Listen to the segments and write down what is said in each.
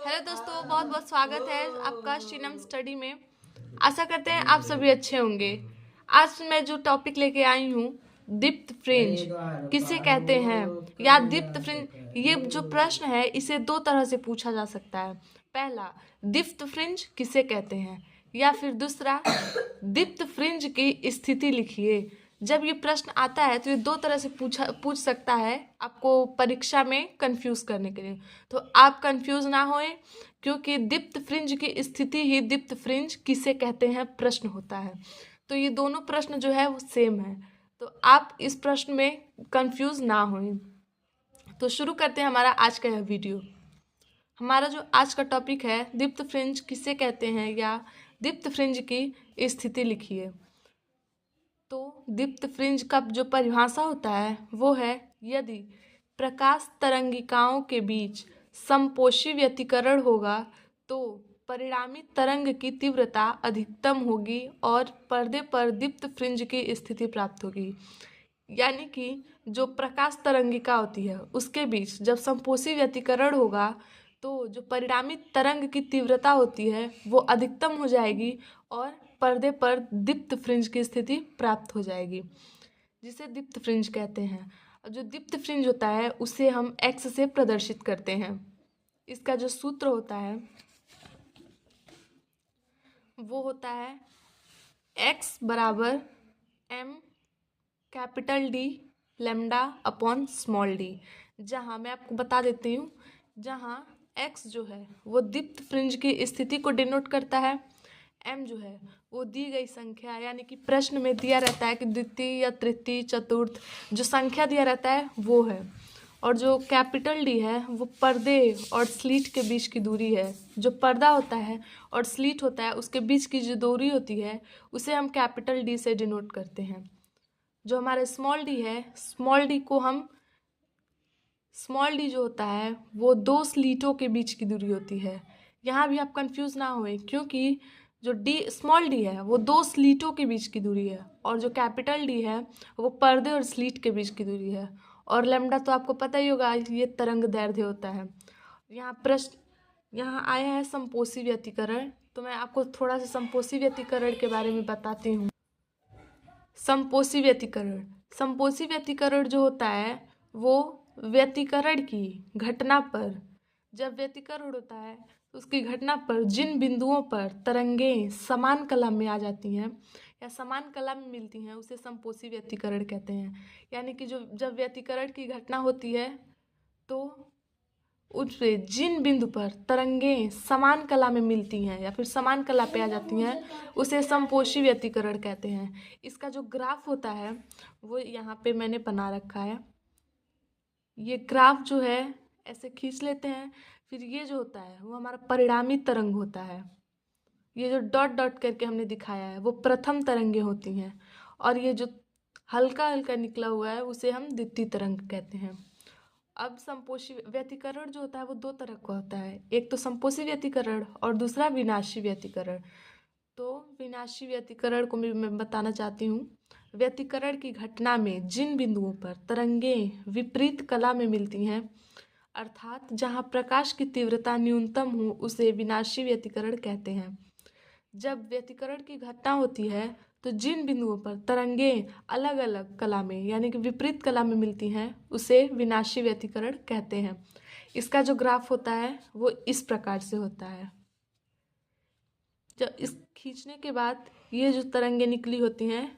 Hello दोस्तों, बहुत बहुत स्वागत है आपका शीनम स्टडी में। आशा करते हैं आप सभी अच्छे होंगे। आज मैं जो टॉपिक लेके आई हूँ, दीप्त फ्रिंज किसे कहते हैं या दीप्त फ्रिंज, ये जो प्रश्न है इसे दो तरह से पूछा जा सकता है। पहला, दीप्त फ्रिंज किसे कहते हैं, या फिर दूसरा, दीप्त फ्रिंज की स्थिति लिखिए। जब ये प्रश्न आता है तो ये दो तरह से पूछ सकता है आपको परीक्षा में कंफ्यूज करने के लिए। तो आप कंफ्यूज ना होए, क्योंकि दीप्त फ्रिंज की स्थिति ही दीप्त फ्रिंज किसे कहते हैं प्रश्न होता है। तो ये दोनों प्रश्न जो है वो सेम है, तो आप इस प्रश्न में कंफ्यूज ना होए। तो शुरू करते हैं हमारा आज का यह वीडियो। हमारा जो आज का टॉपिक है, दीप्त फ्रिंज किसे कहते हैं या दीप्त फ्रिंज की स्थिति लिखिए। तो दीप्त फ्रिंज का जो परिभाषा होता है वो है, यदि प्रकाश तरंगिकाओं के बीच समपोषी व्यतिकरण होगा तो परिणामी तरंग की तीव्रता अधिकतम होगी और पर्दे पर दीप्त फ्रिंज की स्थिति प्राप्त होगी। यानी कि जो प्रकाश तरंगिका होती है उसके बीच जब समपोषी व्यतिकरण होगा तो जो परिणामी तरंग की तीव्रता होती है वो अधिकतम हो जाएगी और पर्दे पर दीप्त फ्रिंज की स्थिति प्राप्त हो जाएगी, जिसे दीप्त फ्रिंज कहते हैं। जो दीप्त फ्रिंज होता है उसे हम एक्स से प्रदर्शित करते हैं। इसका जो सूत्र होता है वो होता है एक्स बराबर M capital D lambda upon small D. जहाँ मैं आपको बता देती हूँ, जहाँ एक्स जो है वो दीप्त फ्रिंज की स्थिति को डिनोट करता है, एम जो है वो दी गई संख्या, यानी कि प्रश्न में दिया रहता है कि द्वितीय या तृतीय चतुर्थ जो संख्या दिया रहता है वो है, और जो कैपिटल डी है वो पर्दे और स्लीट के बीच की दूरी है। जो पर्दा होता है और स्लीट होता है उसके बीच की जो दूरी होती है उसे हम कैपिटल डी से डिनोट करते हैं। जो हमारा स्मॉल डी है, स्मॉल डी जो होता है वो दो स्लीटों के बीच की दूरी होती है। यहाँ भी आप कंफ्यूज ना होए, क्योंकि जो स्मॉल डी है वो दो स्लीटों के बीच की दूरी है, और जो कैपिटल डी है वो पर्दे और स्लीट के बीच की दूरी है। और लैम्डा तो आपको पता ही होगा, ये तरंग दैर्ध्य होता है। यहाँ आया है समपोषी व्यतिकरण, तो मैं आपको थोड़ा सा समपोषी व्यतिकरण के बारे में बताती हूँ। समपोषी व्यतिकरण जो होता है वो व्यतिकरण की घटना पर, जब व्यतिकरण होता है तो उसकी घटना पर जिन बिंदुओं पर तरंगें समान कला में आ जाती हैं या समान कला में मिलती हैं उसे समपोषी व्यतिकरण कहते हैं। यानी कि जो जब व्यतिकरण की घटना होती है तो उससे जिन बिंदु पर तरंगें समान कला में मिलती हैं या फिर समान कला पे आ जाती हैं उसे समपोषी व्यतिकरण कहते हैं। इसका जो ग्राफ होता है वो यहाँ पे मैंने बना रखा है। ये ग्राफ जो है ऐसे खींच लेते हैं, फिर ये जो होता है वो हमारा परिणामी तरंग होता है। ये जो डॉट डॉट करके हमने दिखाया है वो प्रथम तरंगें होती हैं, और ये जो हल्का हल्का निकला हुआ है उसे हम द्वितीय तरंग कहते हैं। अब समपोषी व्यतिकरण जो होता है वो दो तरह का होता है, एक तो समपोषी व्यतिकरण और दूसरा विनाशी व्यतिकरण। तो विनाशी व्यतिकरण को मैं बताना चाहती हूँ। व्यतिकरण की घटना में जिन बिंदुओं पर तरंगें विपरीत कला में मिलती हैं, अर्थात जहाँ प्रकाश की तीव्रता न्यूनतम हो, उसे विनाशी व्यतिकरण कहते हैं। जब व्यतिकरण की घटना होती है तो जिन बिंदुओं पर तरंगें अलग अलग कला में यानी कि विपरीत कला में मिलती हैं उसे विनाशी व्यतिकरण कहते हैं। इसका जो ग्राफ होता है वो इस प्रकार से होता है। जब इस खींचने के बाद ये जो तरंगें निकली होती हैं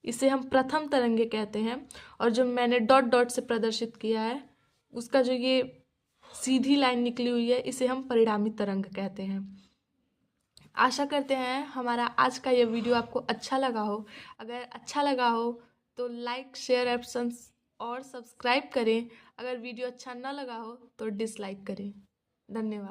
इसे हम प्रथम तरंगे कहते हैं, और जो मैंने डॉट डॉट से प्रदर्शित किया है उसका जो ये सीधी लाइन निकली हुई है इसे हम परिणामी तरंग कहते हैं। आशा करते हैं हमारा आज का ये वीडियो आपको अच्छा लगा हो। अगर अच्छा लगा हो तो लाइक, शेयर ऑप्शंस और सब्सक्राइब करें। अगर वीडियो अच्छा ना लगा हो तो डिसलाइक करें। धन्यवाद।